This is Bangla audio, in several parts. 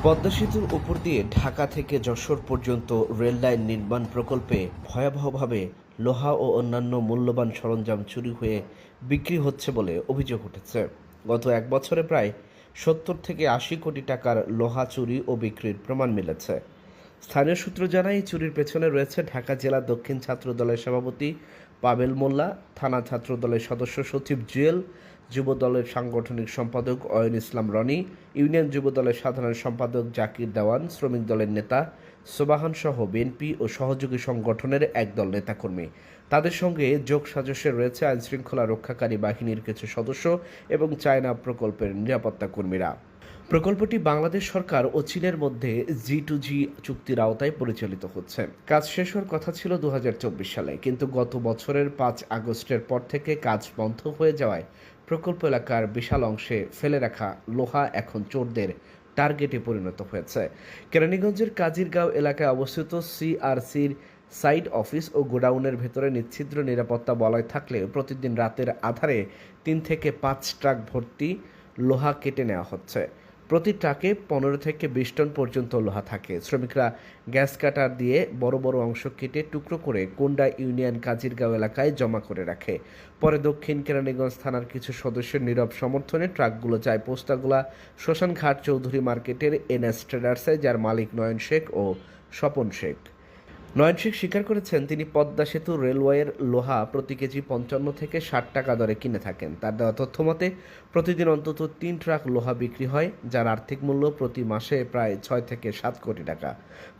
পদ্মা সেতুর উপর দিয়ে ঢাকা থেকে যশোর পর্যন্ত রেল লাইন নির্মাণ প্রকল্পে ভয়াবহভাবে লোহা ও অন্যান্য মূল্যবান সরঞ্জাম চুরি হয়ে বিক্রি হচ্ছে বলে অভিযোগ উঠেছে। গত এক বছরে প্রায় 70 থেকে 80 কোটি টাকার লোহা চুরি ও বিক্রির প্রমাণ মিলেছে। স্থানীয় সূত্র জানায়, এই চুরির পেছনে রয়েছে ঢাকা জেলা দক্ষিণ ছাত্র দলের সভাপতি পাবেল মোল্লা, থানা ছাত্র দলের সদস্য সচিব জুয়েল, যুব দলের সাংগঠনিক সম্পাদক অয়ন ইসলাম রনি, ইউনিয়ন যুব দলের সাধারণ সম্পাদক জাকির দেওয়ান, শ্রমিক দলের নেতা সোবাহান সহ বিএনপি ও সহযোগী সংগঠনের একদল নেতাকর্মী। তাদের সঙ্গে যোগসাজশে রয়েছে আইনশৃঙ্খলা রক্ষাকারী বাহিনীর কিছু সদস্য এবং চায়না প্রকল্পের নিরাপত্তা কর্মীরা। প্রকল্পটি বাংলাদেশ সরকার ও চীনের মধ্যে G2G চুক্তির আওতায় পরিচালিত হচ্ছে। কাজ শেষ হওয়ার কথা ছিল 2024 সালে, কিন্তু গত বছরের 5 আগস্টের পর থেকে কাজ বন্ধ হয়ে যাওয়ায় প্রকল্প এলাকার বিশাল অংশে ফেলে রাখা লোহা এখন চোরদের টার্গেটে পরিণত হয়েছে। কেরানীগঞ্জের কাজিরগাঁও এলাকায় অবস্থিত CRCর সাইট অফিস ও গোডাউনের ভেতরে নিচ্ছিদ্র নিরাপত্তা বলয় থাকলে প্রতিদিন রাতের আধারে 3 থেকে 5 ট্রাক ভর্তি লোহা কেটে নেওয়া হচ্ছে। প্রতি ট্রাকে 15 থেকে 20 টন পর্যন্ত লোহা থাকে। শ্রমিকরা গ্যাস কাটার দিয়ে বড় বড় অংশ কেটে টুকরো করে কোন্ডা ইউনিয়ন কাজিরগাঁও এলাকায় জমা করে রাখে। পরে দক্ষিণ কেরানীগঞ্জ থানার কিছু সদস্যের নীরব সমর্থনে ট্রাকগুলো যায় পোস্তাগুলা শ্মশানঘাট চৌধুরী মার্কেটের NS ট্রেডার্সে, যার মালিক নয়ন শেখ ও স্বপন শেখ। নয়ন শেখ স্বীকার করেছেন, তিনি পদ্মা সেতু রেলওয়ের লোহা প্রতি কেজি 55 থেকে 60 টাকা দরে কিনে থাকেন। তার দেওয়া তথ্য মতে প্রতিদিন অন্তত 3 ট্রাক লোহা বিক্রি হয়, যার আর্থিক মূল্য প্রতি মাসে প্রায় 6 থেকে 7 কোটি টাকা।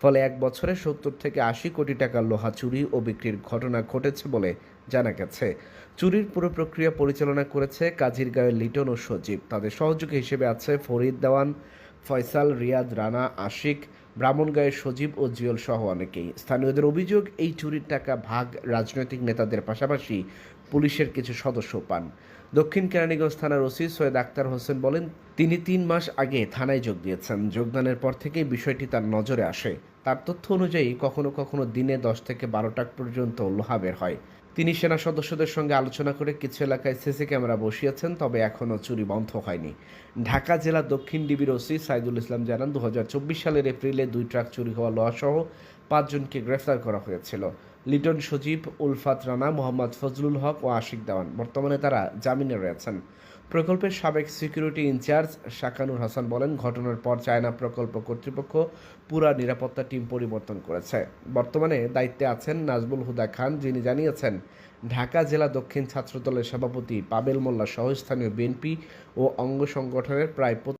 ফলে এক বছরে 70 থেকে 80 কোটি টাকার লোহা চুরি ও বিক্রির ঘটনা ঘটেছে বলে জানা গেছে। চুরির পুরো প্রক্রিয়া পরিচালনা করেছে কাজিরগাঁওয়ের লিটন ও সজীব। তাদের সহযোগী হিসেবে আছে ফরিদ দেওয়ান, ফয়সাল, রিয়াদ, রানা, আশিক, ব্রাহ্মণগাঁয়ের সজীব ও জুয়েল সহ অনেকেই। স্থানীয়দের অভিযোগ, এই চুরির টাকা ভাগ রাজনৈতিক নেতাদের পাশাপাশি পুলিশের কিছু সদস্য পান। দক্ষিণ কেরানীগঞ্জ থানার ওসি সৈয়দ আক্তার হোসেন বলেন, তিনি 3 মাস আগে থানায় যোগ দিয়েছেন। যোগদানের পর থেকেই বিষয়টি তার নজরে আসে। তার তথ্য অনুযায়ী কখনো কখনো দিনে 10 থেকে 12 ট্রাক পর্যন্ত লোহা বের হয়। তিনি সেনা সদস্যদের সঙ্গে আলোচনা করে কিছু এলাকায় সিসি ক্যামেরা বসিয়েছেন, তবে এখনও চুরি বন্ধ হয়নি। ঢাকা জেলা দক্ষিণ ডিবির ওসি সাইদুল ইসলাম জানান, 2024 সালের এপ্রিলে 2 ট্রাক চুরি হওয়া লোহাসহ 5 জনকে গ্রেফতার করা হয়েছিল। লিটন, সজীব, উলফাত রানা, মোহাম্মদ ফজলুল হক ও আশিক দেওয়ান। বর্তমানে তারা জামিনে রয়েছেন। প্রকল্পের সাবেক সিকিউরিটি ইনচার্জ শাকানুর হাসান বলেন, ঘটনার পর চায়না প্রকল্প কর্তৃপক্ষ পুরা নিরাপত্তা টিম পরিবর্তন করেছে। বর্তমানে দায়িত্বে আছেন নাজমুল হুদা খান, যিনি জানিয়েছেন ঢাকা জেলা দক্ষিণ ছাত্রদলের সভাপতি পাবেল মোল্লা সহ স্থানীয় বিএনপি ও অঙ্গ সংগঠনের প্রায়